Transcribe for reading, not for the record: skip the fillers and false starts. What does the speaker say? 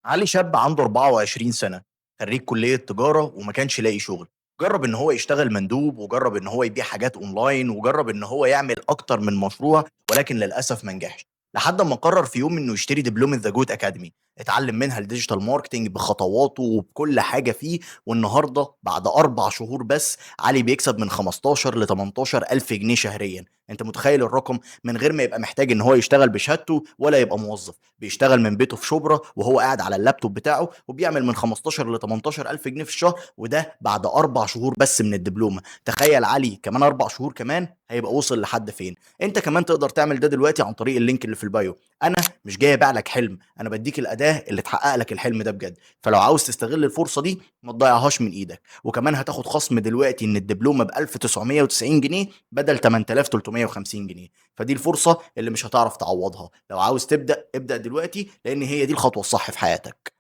علي شاب عنده 24 سنة، خريج كلية تجارة وما كانش لاقي شغل. جرب ان هو يشتغل مندوب، وجرب ان هو يبيع حاجات اونلاين، وجرب ان هو يعمل اكتر من مشروع، ولكن للاسف ما نجحش. لحد ما قرر في يوم انه يشتري دبلومة ذا جوت اكاديمي، اتعلم منها الديجيتال ماركتنج بخطواته وبكل حاجة فيه. والنهاردة بعد 4 شهور بس، علي بيكسب من 15 ل 18 الف جنيه شهريا. انت متخيل الرقم؟ من غير ما يبقى محتاج ان هو يشتغل بشهادته ولا يبقى موظف، بيشتغل من بيته في شبرا وهو قاعد على اللابتوب بتاعه، وبيعمل من 15 ل 18 الف جنيه في الشهر، وده بعد 4 شهور بس من الدبلومه. تخيل علي كمان 4 شهور كمان هيبقى وصل لحد فين. انت كمان تقدر تعمل ده دلوقتي عن طريق اللينك اللي في البايو. انا مش جاي ابيع لك حلم، انا بديك الاداه اللي تحقق لك الحلم ده بجد. فلو عاوز تستغل الفرصه دي ما تضيعهاش من ايدك. وكمان هتاخد خصم دلوقتي ان الدبلومه ب 1990 جنيه بدل 8350 جنيه. فدي الفرصة اللي مش هتعرف تعوضها. لو عاوز تبدأ ابدأ دلوقتي، لأن هي دي الخطوة الصح في حياتك.